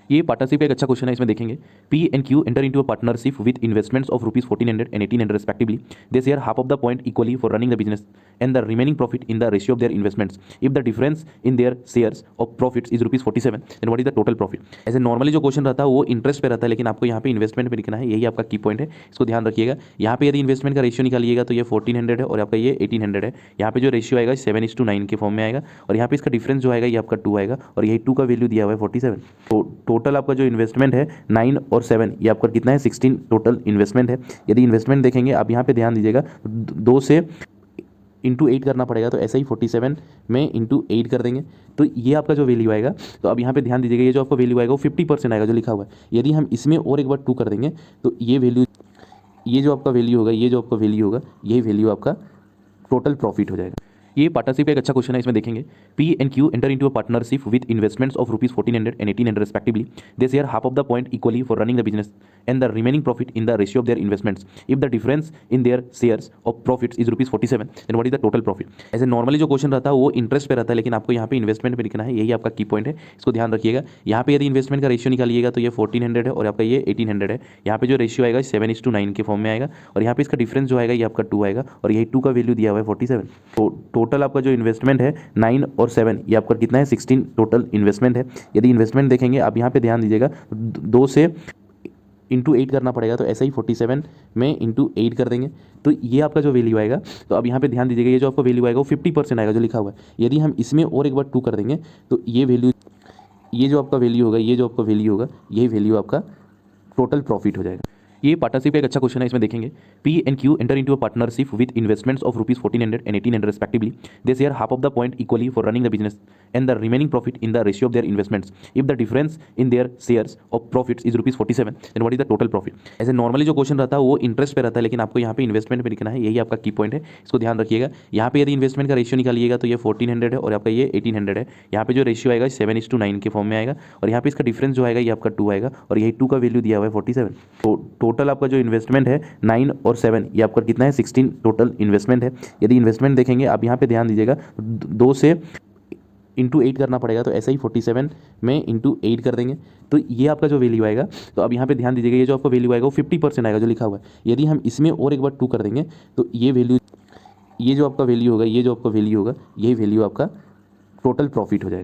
ये पार्टनरशिप का एक अच्छा क्वेश्चन है। इसमें देखेंगे P and Q enter into a partnership with investments of rupees 1400 and 1800 respectively. They share half of the point equally for running the business and the remaining profit in the ratio of their investments. If the difference in their shares of profits is rupees 47, then what is the total profit? ऐसे normally जो question रहता है वो interest पे रहता है, लेकिन आपको यहाँ पे इन्वेस्टमेंट पे लिखना है, यही आपका की पॉइंट है, इसको ध्यान रखिएगा। यहाँ पे यदि इन्वेस्टमेंट का रेशियो निकालिएगा तो ये 1400 है और आपका ये 1800 है। यहाँ पे जो रेशियो आएगा 7:9 के फॉर्म में आएगा और यहाँ पे इसका डिफरेंस जो आएगा ये आपका 2 आएगा और यही 2 का वैल्यू दिया हुआ है 47। तो टोटल आपका जो इन्वेस्टमेंट है 9 और 7, ये आपका कितना है 16 टोटल इन्वेस्टमेंट है। यदि इन्वेस्टमेंट देखेंगे आप यहाँ पे ध्यान दीजिएगा, 2 से इंटू 8 करना पड़ेगा, तो ऐसे ही 47 में इंटू 8 कर देंगे तो ये आपका जो वैल्यू आएगा। तो अब यहाँ पे ध्यान दीजिएगा, ये जो आपका वैल्यू आएगा वो 50% आएगा जो लिखा हुआ है। यदि हम इसमें और एक बार 2 कर देंगे तो ये वैल्यू, ये जो आपका वैल्यू होगा, ये जो आपका वैल्यू होगा, यही वैल्यू आपका टोटल प्रॉफिट हो जाएगा। ये पार्टनरशिप का एक अच्छा क्वेश्चन है। इसमें देखेंगे P and Q enter into a partnership with investments of rupees 1400 and 1800 respectively. They share half of the point equally for running the business and the remaining profit in the ratio of their investments. If the difference in their shares of profits is rupees 47, then what is the total profit? ऐसे normally जो question रहता है वो interest पे रहता है, लेकिन आपको यहाँ पे इन्वेस्टमेंट पे लिखना है, यही आपका की पॉइंट है, इसको ध्यान रखिएगा। यहाँ पे यदि इन्वेस्टमेंट का रेशियो निकालिएगा तो ये 1400 है और आपका ये 1800 है। यहाँ पे जो रेशियो आएगा 7:9 के फॉर्म में आएगा और यहाँ पे इसका डिफरेंस जो आएगा ये आपका 2 आएगा और यही 2 का वैल्यू दिया हुआ है 47। तो टोटल आपका जो इन्वेस्टमेंट है 9 और 7, ये आपका कितना है 16 टोटल इन्वेस्टमेंट है। यदि इन्वेस्टमेंट देखेंगे आप यहाँ पे ध्यान दीजिएगा, 2 से इंटू 8 करना पड़ेगा, तो ऐसे ही 47 में इंटू 8 कर देंगे तो ये आपका जो वैल्यू आएगा। तो अब यहाँ पे ध्यान दीजिएगा, ये जो आपका वैल्यू आएगा वो 50% आएगा जो लिखा हुआ है। यदि हम इसमें और एक बार 2 कर देंगे तो ये वैल्यू, ये जो आपका वैल्यू होगा, ये जो आपका वैल्यू होगा, यही वैल्यू आपका टोटल प्रॉफिट हो जाएगा। ये पार्टनरशिप का एक अच्छा क्वेश्चन है। इसमें देखेंगे P and Q enter into a partnership with investments of rupees 1400 and 1800 respectively. They share half of the point equally for running the business and the remaining profit in the ratio of their investments. If the difference in their shares of profits is rupees 47, then what is the total profit? ऐसे normally जो question रहता है वो interest पे रहता है, लेकिन आपको यहाँ पे इन्वेस्टमेंट पे लिखना है, यही आपका की पॉइंट है, इसको ध्यान रखिएगा। यहाँ पे यदि इन्वेस्टमेंट का रेशियो निकालिएगा तो ये 1400 है और आपका ये 1800 है। यहाँ पे जो रेशियो आएगा 7:9 के फॉर्म में आएगा और यहाँ पे इसका डिफरेंस जो आएगा ये आपका 2 आएगा और यही 2 का वैल्यू दिया हुआ है 47। तो टोटल आपका जो इन्वेस्टमेंट है 9 और 7, ये आपका कितना है 16 टोटल इन्वेस्टमेंट है। यदि इन्वेस्टमेंट देखेंगे आप यहाँ पे ध्यान दीजिएगा, 2 से इंटू 8 करना पड़ेगा, तो ऐसे ही 47 में इंटू 8 कर देंगे तो ये आपका जो वैल्यू आएगा। तो अब यहाँ पे ध्यान दीजिएगा, ये जो आपका वैल्यू आएगा वो 50% आएगा जो लिखा हुआ है। यदि हम इसमें और एक बार 2 कर देंगे तो ये वैल्यू, ये जो आपका वैल्यू होगा, ये जो आपका वैल्यू होगा, यही वैल्यू आपका टोटल प्रॉफिट हो जाएगा।